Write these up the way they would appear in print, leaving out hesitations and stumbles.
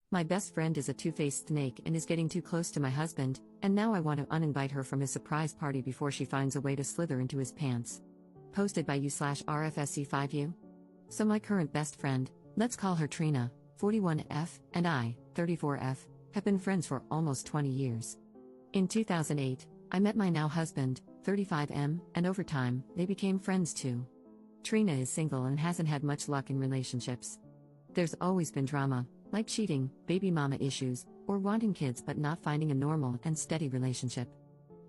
My best friend is a two-faced snake and is getting too close to my husband, and now I want to uninvite her from his surprise party before she finds a way to slither into his pants. Posted by you/RFSC5U. So my current best friend, let's call her Trina, 41F, and I, 34F, have been friends for almost 20 years. In 2008, I met my now husband, 35M, and over time, they became friends too. Trina is single and hasn't had much luck in relationships. There's always been drama, like cheating, baby mama issues, or wanting kids but not finding a normal and steady relationship.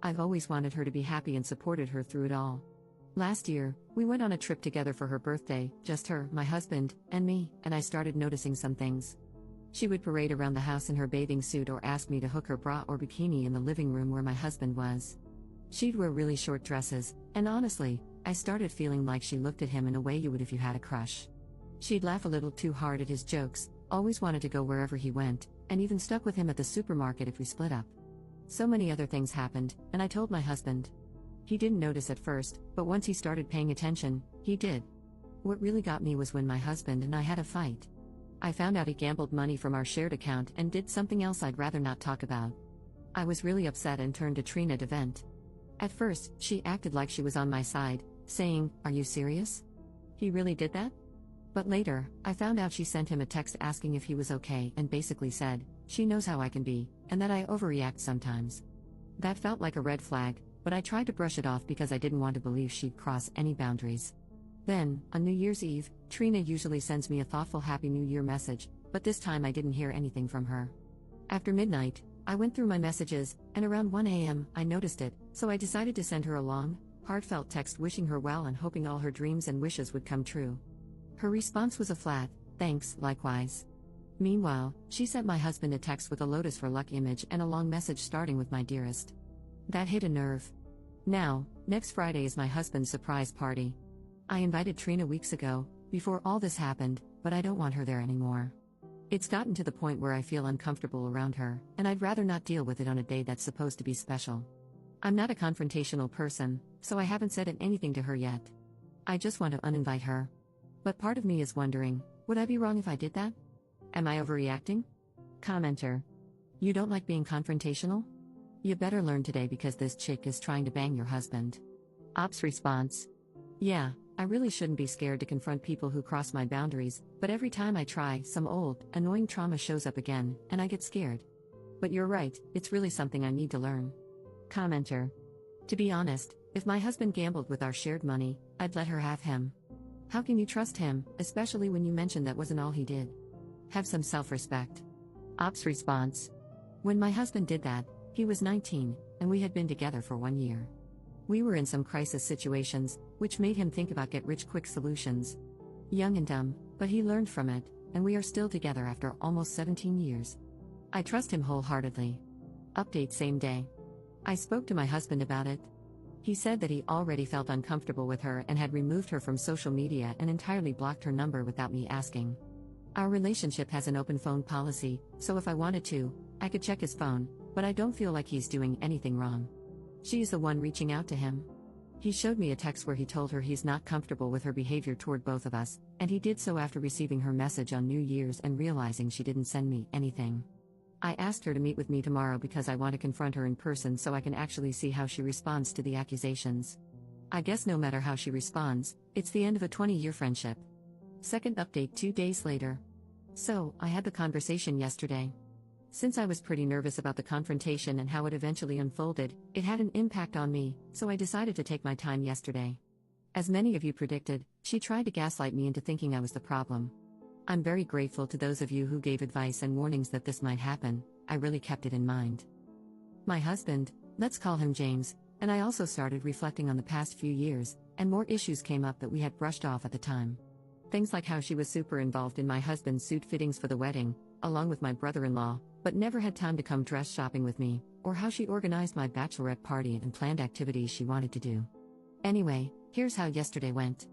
I've always wanted her to be happy and supported her through it all. Last year, we went on a trip together for her birthday, just her, my husband, and me, and I started noticing some things. She would parade around the house in her bathing suit or ask me to hook her bra or bikini in the living room where my husband was. She'd wear really short dresses, and honestly, I started feeling like she looked at him in a way you would if you had a crush. She'd laugh a little too hard at his jokes, always wanted to go wherever he went, and even stuck with him at the supermarket if we split up. So many other things happened, and I told my husband. He didn't notice at first, but once he started paying attention, he did. What really got me was when my husband and I had a fight. I found out he gambled money from our shared account and did something else I'd rather not talk about. I was really upset and turned to Trina to vent. At first, she acted like she was on my side, saying, "Are you serious? He really did that?" But later, I found out she sent him a text asking if he was okay and basically said, she knows how I can be, and that I overreact sometimes. That felt like a red flag, but I tried to brush it off because I didn't want to believe she'd cross any boundaries. Then, on New Year's Eve, Trina usually sends me a thoughtful Happy New Year message, but this time I didn't hear anything from her. After midnight, I went through my messages, and around 1 a.m., I noticed it, so I decided to send her a long, heartfelt text wishing her well and hoping all her dreams and wishes would come true. Her response was a flat, "Thanks, likewise." Meanwhile, she sent my husband a text with a Lotus for Luck image and a long message starting with "My dearest." That hit a nerve. Now, next Friday is my husband's surprise party. I invited Trina weeks ago, before all this happened, but I don't want her there anymore. It's gotten to the point where I feel uncomfortable around her, and I'd rather not deal with it on a day that's supposed to be special. I'm not a confrontational person, so I haven't said anything to her yet. I just want to uninvite her. But part of me is wondering, would I be wrong if I did that? Am I overreacting? Commenter. You don't like being confrontational? You better learn today because this chick is trying to bang your husband. Ops response. Yeah, I really shouldn't be scared to confront people who cross my boundaries, but every time I try, some old, annoying trauma shows up again, and I get scared. But you're right, it's really something I need to learn. Commenter. To be honest, if my husband gambled with our shared money, I'd let her have him. How can you trust him, especially when you mentioned that wasn't all he did? Have some self-respect. Ops response. When my husband did that, he was 19, and we had been together for 1 year. We were in some crisis situations, which made him think about get-rich-quick solutions. Young and dumb, but he learned from it, and we are still together after almost 17 years. I trust him wholeheartedly. Update same day. I spoke to my husband about it. He said that he already felt uncomfortable with her and had removed her from social media and entirely blocked her number without me asking. Our relationship has an open phone policy, so if I wanted to, I could check his phone, but I don't feel like he's doing anything wrong. She is the one reaching out to him. He showed me a text where he told her he's not comfortable with her behavior toward both of us, and he did so after receiving her message on New Year's and realizing she didn't send me anything. I asked her to meet with me tomorrow because I want to confront her in person so I can actually see how she responds to the accusations. I guess no matter how she responds, it's the end of a 20-year friendship. Second update 2 days later. So, I had the conversation yesterday. Since I was pretty nervous about the confrontation and how it eventually unfolded, it had an impact on me, so I decided to take my time yesterday. As many of you predicted, she tried to gaslight me into thinking I was the problem. I'm very grateful to those of you who gave advice and warnings that this might happen. I really kept it in mind. My husband, let's call him James, and I also started reflecting on the past few years, and more issues came up that we had brushed off at the time. Things like how she was super involved in my husband's suit fittings for the wedding, along with my brother-in-law, but never had time to come dress shopping with me, or how she organized my bachelorette party and planned activities she wanted to do. Anyway, here's how yesterday went.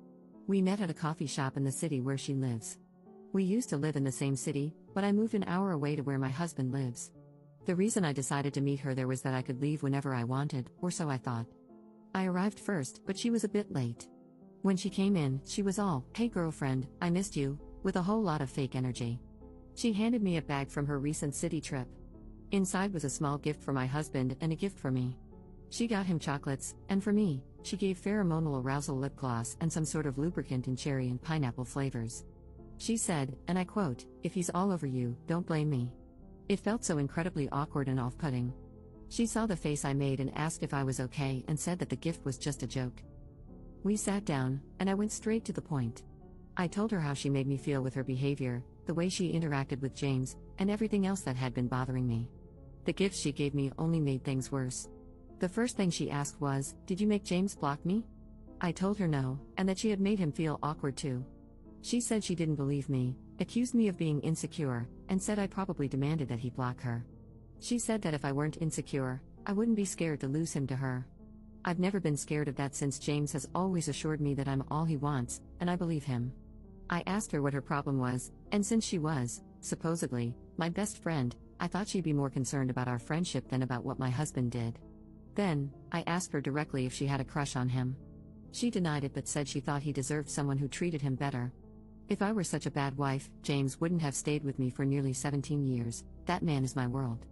We met at a coffee shop in the city where she lives. We used to live in the same city, but I moved an hour away to where my husband lives. The reason I decided to meet her there was that I could leave whenever I wanted, or so I thought. I arrived first, but she was a bit late. When she came in, she was all, "Hey girlfriend, I missed you," with a whole lot of fake energy. She handed me a bag from her recent city trip. Inside was a small gift for my husband and a gift for me. She got him chocolates, and for me, she gave pheromonal arousal lip gloss and some sort of lubricant in cherry and pineapple flavors. She said, and I quote, "If he's all over you, don't blame me." It felt so incredibly awkward and off-putting. She saw the face I made and asked if I was okay and said that the gift was just a joke. We sat down, and I went straight to the point. I told her how she made me feel with her behavior, the way she interacted with James, and everything else that had been bothering me. The gifts she gave me only made things worse. The first thing she asked was, "Did you make James block me?" I told her no, and that she had made him feel awkward too. She said she didn't believe me, accused me of being insecure, and said I probably demanded that he block her. She said that if I weren't insecure, I wouldn't be scared to lose him to her. I've never been scared of that since James has always assured me that I'm all he wants, and I believe him. I asked her what her problem was, and since she was, supposedly, my best friend, I thought she'd be more concerned about our friendship than about what my husband did. Then, I asked her directly if she had a crush on him. She denied it but said she thought he deserved someone who treated him better. If I were such a bad wife, James wouldn't have stayed with me for nearly 17 years, that man is my world.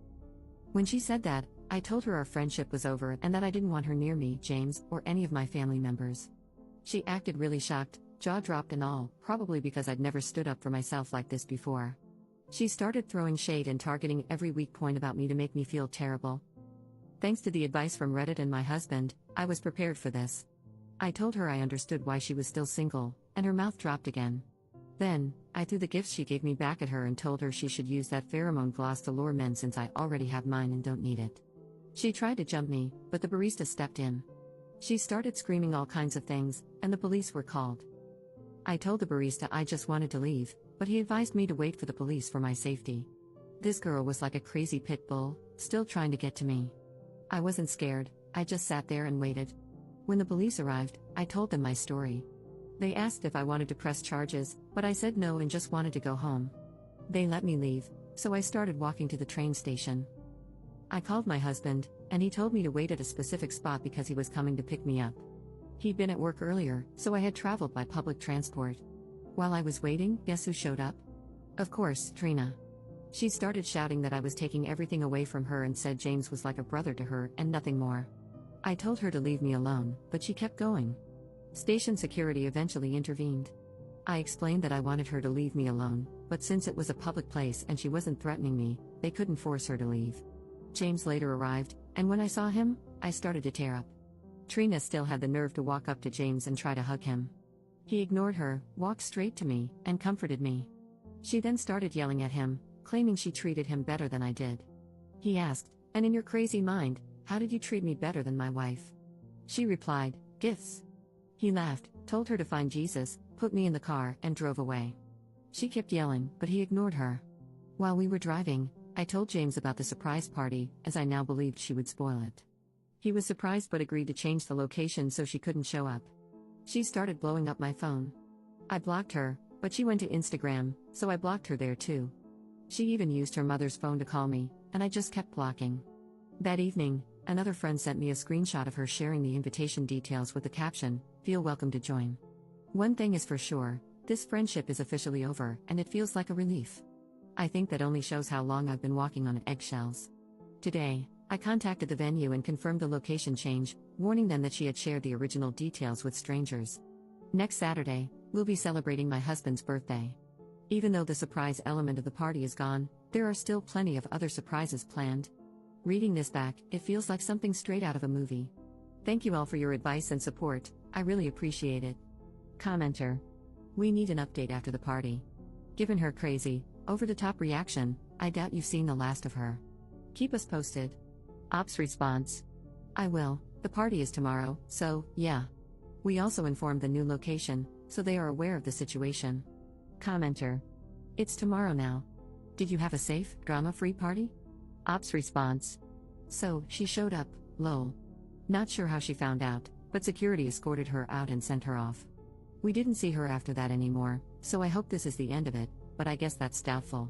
When she said that, I told her our friendship was over and that I didn't want her near me, James, or any of my family members. She acted really shocked, jaw dropped and all, probably because I'd never stood up for myself like this before. She started throwing shade and targeting every weak point about me to make me feel terrible. Thanks to the advice from Reddit and my husband, I was prepared for this. I told her I understood why she was still single, and her mouth dropped again. Then, I threw the gifts she gave me back at her and told her she should use that pheromone gloss to lure men since I already have mine and don't need it. She tried to jump me, but the barista stepped in. She started screaming all kinds of things, and the police were called. I told the barista I just wanted to leave, but he advised me to wait for the police for my safety. This girl was like a crazy pit bull, still trying to get to me. I wasn't scared, I just sat there and waited. When the police arrived, I told them my story. They asked if I wanted to press charges, but I said no and just wanted to go home. They let me leave, so I started walking to the train station. I called my husband, and he told me to wait at a specific spot because he was coming to pick me up. He'd been at work earlier, so I had traveled by public transport. While I was waiting, guess who showed up? Of course, Trina. She started shouting that I was taking everything away from her and said James was like a brother to her and nothing more. I told her to leave me alone, but she kept going. Station security eventually intervened. I explained that I wanted her to leave me alone, but since it was a public place and she wasn't threatening me, they couldn't force her to leave. James later arrived, and when I saw him, I started to tear up. Trina still had the nerve to walk up to James and try to hug him. He ignored her, walked straight to me, and comforted me. She then started yelling at him, claiming she treated him better than I did. He asked, "And in your crazy mind, how did you treat me better than my wife?" She replied, "Gifts." He laughed, told her to find Jesus, put me in the car, and drove away. She kept yelling, but he ignored her. While we were driving, I told James about the surprise party, as I now believed she would spoil it. He was surprised but agreed to change the location so she couldn't show up. She started blowing up my phone. I blocked her, but she went to Instagram, so I blocked her there too. She even used her mother's phone to call me, and I just kept blocking. That evening, another friend sent me a screenshot of her sharing the invitation details with the caption, "Feel welcome to join." One thing is for sure, this friendship is officially over, and it feels like a relief. I think that only shows how long I've been walking on eggshells. Today, I contacted the venue and confirmed the location change, warning them that she had shared the original details with strangers. Next Saturday, we'll be celebrating my husband's birthday. Even though the surprise element of the party is gone, there are still plenty of other surprises planned. Reading this back, it feels like something straight out of a movie. Thank you all for your advice and support, I really appreciate it. Commenter. We need an update after the party. Given her crazy, over-the-top reaction, I doubt you've seen the last of her. Keep us posted. Ops response. I will, the party is tomorrow, so, yeah. We also informed the new location, so they are aware of the situation. Commenter. It's tomorrow now. Did you have a safe, drama-free party? Ops response. So, she showed up, lol. Not sure how she found out, but security escorted her out and sent her off. We didn't see her after that anymore, so I hope this is the end of it, but I guess that's doubtful.